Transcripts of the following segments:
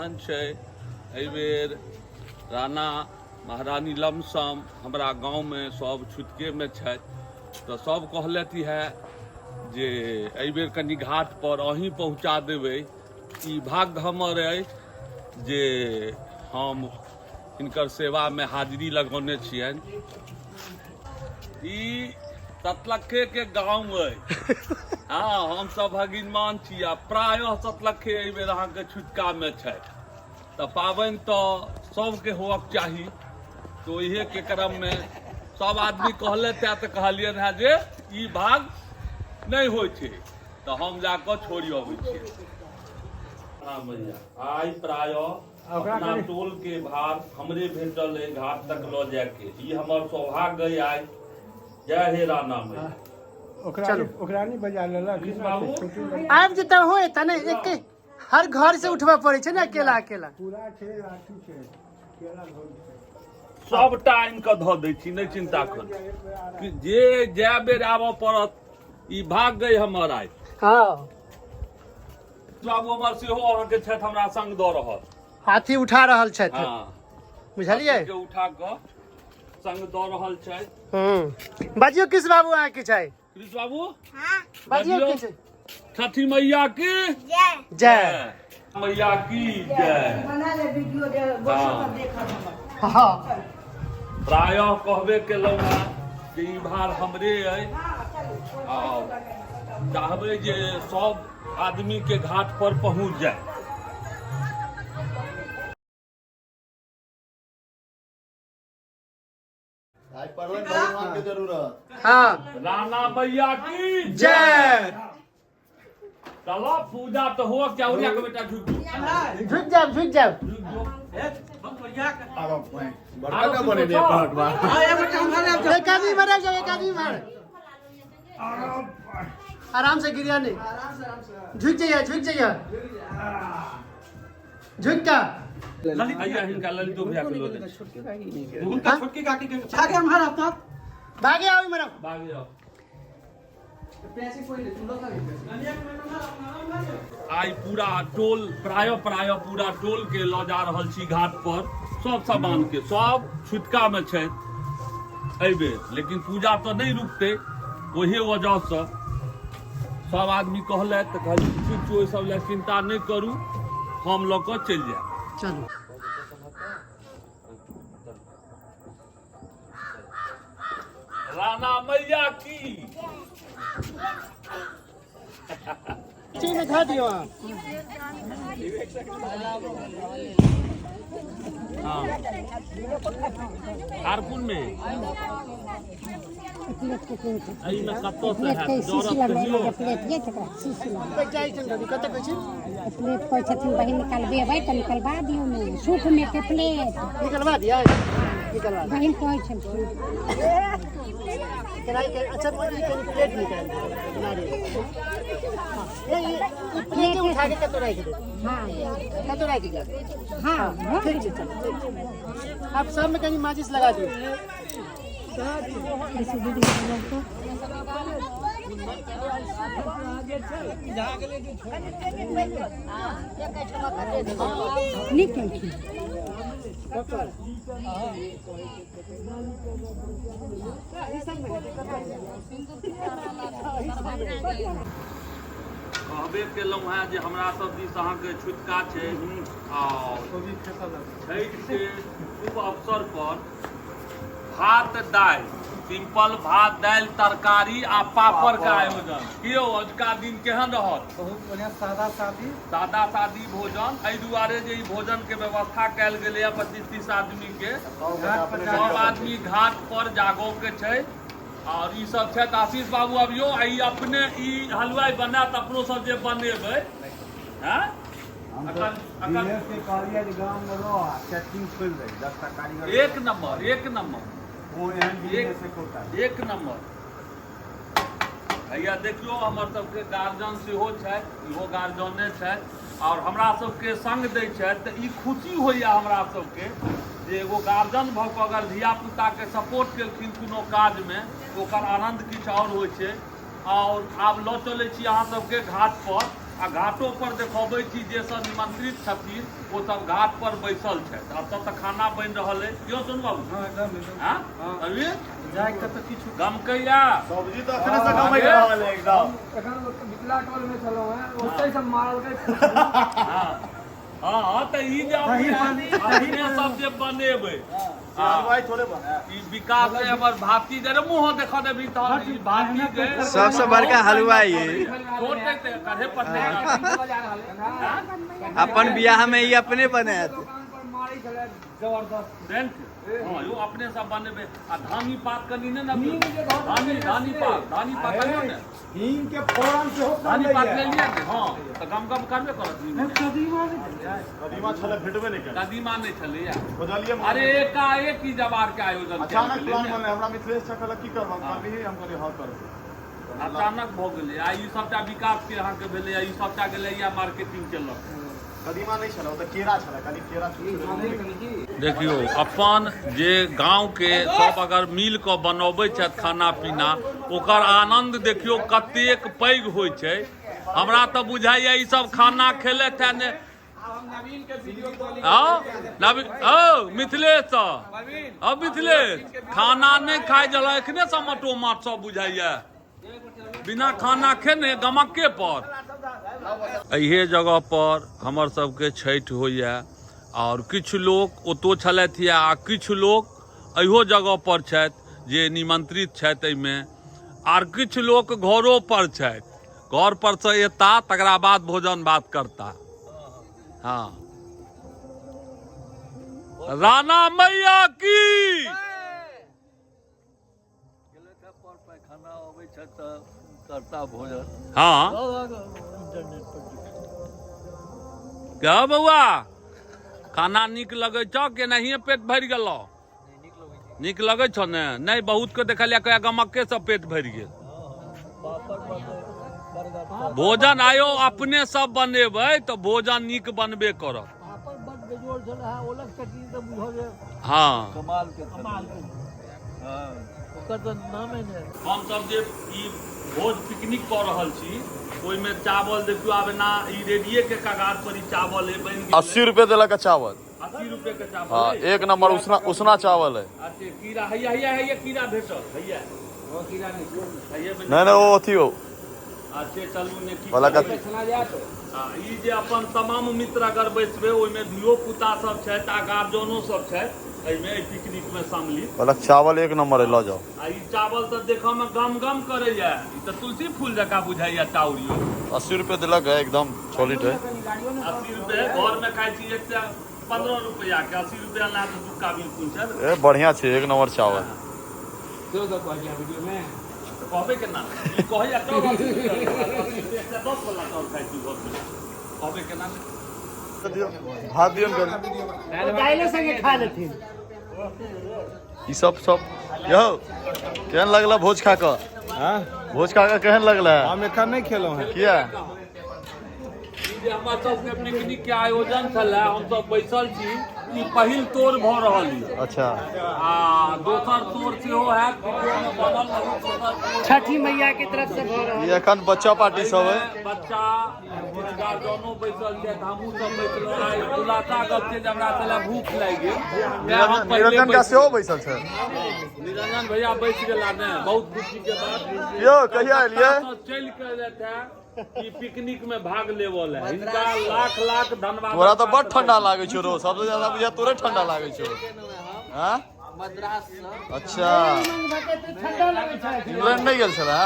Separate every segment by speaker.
Speaker 1: एहन छै एहि बेर राणा महारानी लमसम हमरा गाँवमे सब छुटकेमे छथि तऽ सब कहलथि है जे एहि बेर कनि घाट पर अहीं पहुँचा देबै। ई भाग्य हमर अछि जे हम हिनकर सेवामे हाजिरी लगौने छियनि। ई सतलखे के गाँव अछि। हाँ, हम सब भगिनमान छी आ प्रायः सतलखे एहि बेर अहाँके छुटकामे छथि तऽ पाबनि तऽ सबके होवक चाही। तो इहे के क्रम में सब आदमी कहलथि है तऽ कहलियनि है जे ई भाग नहीं होइ छै तऽ हम जाकर छोड़ि अबै छियै। आइ प्रायः अपना टोल के भार हमरे भेटल है घाट तक लऽ जाय के। ई हमर सौभाग्य आइ। जय हे राणा मैया।
Speaker 2: ओकरा नहीं बजा लेला
Speaker 3: आबि जेता हो एता ने एक हर घर से उठवा पड़े छै ना अकेला अकेला
Speaker 2: पूरा छै राखी छै केला घर छै
Speaker 1: सब टाइम के धऽ दै छी, नहीं चिंता कर। जे जय बेर आबऽ पड़त ई भाग्य हमर आइ।
Speaker 3: हाँ
Speaker 1: बाबू हमर सेहो अहाँके छथि हमरा संग दऽ रहल।
Speaker 3: हाथी उठा रहल छथि।
Speaker 1: हाँ
Speaker 3: बुझलियै
Speaker 1: के उठा कऽ संग दऽ रहल छथि।
Speaker 3: बाजियो किस बाबू अहाँ के छै
Speaker 1: कृष्ण बाबू
Speaker 3: बाजियो किस
Speaker 1: छठी मैया की
Speaker 3: जय जय
Speaker 1: मैया की जय।
Speaker 4: बना ले वीडियो दे सब देखब।
Speaker 3: हाँ
Speaker 1: प्रायः कहबे केलहुँ हैं जे ई भार हमरे अइ और चाहबै जे सब आदमी के घाट पर पहुँच जाए।
Speaker 5: आज परवन भगवान के जरूरत।
Speaker 3: हाँ
Speaker 1: राणा मैया की
Speaker 3: जय।
Speaker 1: चलो पूजा तो हो क्या हो के बेटा झुक
Speaker 3: झुक जाओ झुक जाओ।
Speaker 5: बड़का का बने ने पाटवा।
Speaker 3: एक आदमी मर जाओ एक आदमी मर। आराम से गिरिया नहीं झुक जाइए झुक जाइए झुक का
Speaker 1: भैया हिनका ललितो भैया के लो दे।
Speaker 4: उनका छोटकी काकी के आगे हमारा तक
Speaker 3: भागे आओ मरो
Speaker 1: भाग जाओ।
Speaker 4: पैसे कोई ले तू लोग
Speaker 1: आई पूरा टोल प्रायः पूरा टोल के लऽ जा रहल छी घाट पर। सब सामान के सब छुटका में छै एहि बेर, लेकिन पूजा तो नहीं रुकते। वही वजह से सब आदमी कहलथि तऽ कहलियै ठीक छै, ओहि सब लए चिंता नहीं करू, हम लऽ कऽ चलि जायब।
Speaker 3: चलो
Speaker 1: राणा मैया की
Speaker 3: चीज में खा दियो आप।
Speaker 1: हाँ कारकुन में एहि में कतौ से है जरूरत कहियो
Speaker 3: बैठ जाई चंद कत कहै छी
Speaker 6: प्लेट कोई छथिन बहिन निकलबेबै तऽ निकलबा दियौ ने सूप में के प्लेट
Speaker 3: निकलवा दिया निकलवा
Speaker 6: बहिन कहै छथिन
Speaker 3: किराए के अच्छा ई कनी प्लेट निकाल नारी ये प्लेट उठा के कतो राख दे।
Speaker 6: हाँ
Speaker 3: कतो राख दे।
Speaker 6: हाँ
Speaker 3: ठीक है चलो आप सब में कहीं माचिस लगा दियो।
Speaker 6: ऐसे वीडियो निकल
Speaker 1: कहबे केलहुँ हैं जे हमरा सब दिस अहाँके छुटका छै और छठि के शुभ अवसर पर भात दालि, सिंपल भात दालि तरकारी आ पापड़ का आयोजन। कियो अजुका दिन केहन रहत?
Speaker 2: बहुत बढ़िया सादा
Speaker 1: सादी भोजन। एहि दुआरे जे ई भोजन के व्यवस्था कयल गेलै है 25-30 आदमी के। सब आदमी घाट पर जागो के छै और ई सब छथि आशीष बाबू अबियो ई अपने ई हलवाई बनात अपनो सब जे बनेबै हैं एक नंबर भैया देखियो हमर सबके गार्जियन सेहो छथि, इहो गार्जियने छथि और हमरा सबके संग दै छथि तऽ ई खुशी होइया हमरा सबके जे एगो गार्जियन भऽ कऽ अगर धिया पुता के सपोर्ट केलखिन कोनो काज में ओकर आनंद किछु और होइ छै। और आब लऽ चलै छी अहाँ सबके घाट पर आ घाटो पर देखबै छी जे सब निमंत्रित छथिन ओ सब घाट पर बैसल छथि। अब तक खाना बनि रहल है, क्यों सुन बाबू? हाँ अभी
Speaker 2: जाए के तो किछु
Speaker 1: गमकैया
Speaker 5: सब्जी तो अखने से कम रहल है एकदम।
Speaker 2: एखन बिकला टोल में चलो है ओतै सब मारल के
Speaker 1: हाँ तो ई जे अपने सब जे बनेबै
Speaker 5: हलवाई थोड़े बना
Speaker 1: ई विकास है हमर भाती जे रे मुंह देखा दे भीतर ई भाती जे
Speaker 7: सबसे बड़का हलवाई
Speaker 1: छोटे ते कहे पर
Speaker 7: अपन बियाह में ही अपने बने
Speaker 1: रेंट हां यो अपने सब बनेबे आ धानी पात कनी ने ना धानी पात कनी ने
Speaker 2: हींग के फोरन से हो
Speaker 1: धानी पात ले लिया ने हां त गम करबे करत
Speaker 5: कदीमा छले भेटबे नहीं कर
Speaker 1: कदीमा नहीं छले या
Speaker 5: खोजलिए
Speaker 1: अरे एकाएक ही जवार के आयोजन
Speaker 5: अचानक प्लान बनले हमरा मिथिलेश चकल की करब करबी हम कहली हां करब
Speaker 1: अचानक भ गेलै आ ई सबटा विकास के अहाँ के भेलै ई सबटा गेलै या मार्केटिंग केलक।
Speaker 5: कदीमा नहीं छले त केरा छले खाली केरा छले।
Speaker 1: देखियो अपन जे गांव के सब अगर मिल के बनबै छथि खाना पीना ओकर आनंद देखियो कतेक पैघ होइ छै। हमरा तऽ बुझाइए ई सब खाना खेलैत है ने मिथिलेश मिथिलेश खाना नहीं खाए जल एखने से मटो माट सब बुझाइए बिना खाना खेने गमके पर अहे जगह पर हमर सबके छठि होइए और किछु लोग ओतो छलथि आ किछु लोग अहो जगह पर छथि जे निमंत्रित छथि एहिमे आर किछु लोग घरों पर छथि घर पर से एता तकरा बाद भोजन भात करता। हाँ राणा मैया की
Speaker 8: करता भोजन।
Speaker 1: हाँ क्या बउआ खाना निक लगे छो कि नहीं पेट भर गलो? निक लगे छो ने? नहीं बहुत के देखलिया कया गमके से पेट भर गेल। भोजन आयो अपने सब बनेबै तो भोजन निक बनबे करत। हाँ हम सब जे ई भोज पिकनिक कर रहल छी ओई में चावल देखियो आबे ना ई रेडिये के कगार पर ई चावल है बन गेल
Speaker 5: 80 रुपए देला का चावल
Speaker 1: 80 रुपए के चावल
Speaker 5: हां
Speaker 1: है।
Speaker 5: एक नंबर उसना चावल है।
Speaker 1: अच्छा कीड़ा हैया कीड़ा भेटल हैया वो कीड़ा नहीं
Speaker 5: नहीं वो अथी हो
Speaker 1: अच्छे चलू ने की
Speaker 5: वाला का
Speaker 1: चला जात। हां ई जे अपन तमाम मित्र अगर बैसबे ओई में धियो पुता सब छै ता गार्जियनो सब छै एमे पिकनिक में सम्मिलित।
Speaker 5: वाला चावल एक नंबर है लो जाओ।
Speaker 1: आ ई चावल तो देखो में गम गम करे या ई तो तुलसी फूल जका बुझाइया चाउरियो।
Speaker 5: 80 रुपए दिलक है एकदम सॉलिड है।
Speaker 1: 80 रुपए घर में खाई छी एक 15 रुपया के 80 रुपया ला तो दुक्का बिल्कुल चल
Speaker 5: ए बढ़िया छे एक नंबर चावल।
Speaker 2: जो तो कहलिया वीडियो में
Speaker 1: कहबे के ना ई कहया तो 10 वाला चावल खाई छी घर में कहबे के ना
Speaker 5: भात दियन कर
Speaker 3: दाइले संगे खा लेथिन।
Speaker 5: ई सब यो केहन लगला भोज खा के?
Speaker 2: हां
Speaker 5: भोज खा के केहन लगला?
Speaker 2: हम एखन नहीं खेलो हैं।
Speaker 5: किया
Speaker 1: जे हमर सबके पिकनिक के आयोजन छले हम सब बैसल छी ई पहिल तोड़ भ रहल है।
Speaker 5: अच्छा
Speaker 1: आ दोसर तोड़ सेहो है वीडियो में बनल रहू।
Speaker 3: छठी मैया की तरफ से भर
Speaker 5: ये एखन बच्चा पार्टी सब है।
Speaker 1: बच्चा गार्जियनो बैसल छै हमहू सब बैसल आइ दुलाता गप छै जे हमरा चला भूख लागि गेल।
Speaker 5: निरंजन का सेहो बैसल छै।
Speaker 1: निरंजन भैया बैठ गेला ने बहुत खुशी के बात
Speaker 5: यो कहिया एलिए?
Speaker 1: चल के रहता कि पिकनिक में भाग लेवल है इनका लाख लाख धन्यवाद।
Speaker 5: तोरा तो बड़ ठंडा लागे छो रो सबसे ज्यादा बुझा तोरे ठंडा लागे छो। हां
Speaker 4: मद्रास से
Speaker 5: अच्छा
Speaker 3: ठंडा लगे छै।
Speaker 5: इंग्लैंड नहीं गेल छला?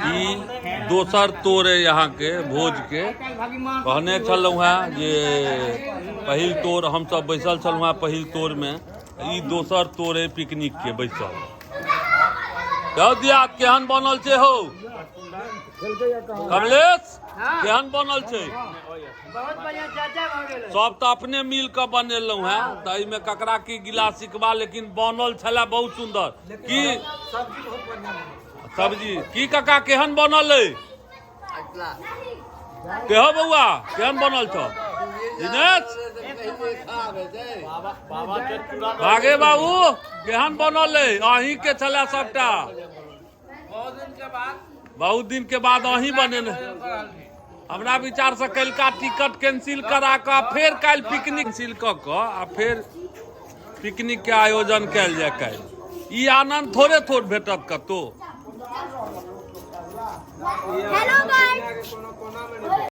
Speaker 1: ई दोसर तोड़ है यहाँ के भोज के कहने छलहुँ हैं जे पहिल तोड़ हम सब बैसल छलहुँ हैं पहिल तोड़ में ई दोसर तोड़ है पिकनिक के बैसल। कह दिया केहन बनल छै हो कमलेश केहन बनल छै?
Speaker 3: बहुत बढ़िया चाचा भ गेल।
Speaker 1: सब तो अपने मिल के बनेलहुँ हैं तो एहिमे ककरा की गिला सिकबा लेकिन बनल छला बहुत सुंदर। की सब्जी की काका केहन बनल है? केहो बउआ केहन बनल छ? दिनेश भागे बाबू केहन बनल है? अहीं के छला सबटा बहुत दिन के बाद अहीं बने ने हमरा विचार से कलका टिकट कैंसिल करा के फिर कल पिकनिक कैंसिल क के आ फिर पिकनिक के आयोजन कैल जाए कल। ई आनंद थोड़े भेटत कतो।
Speaker 2: Hello guys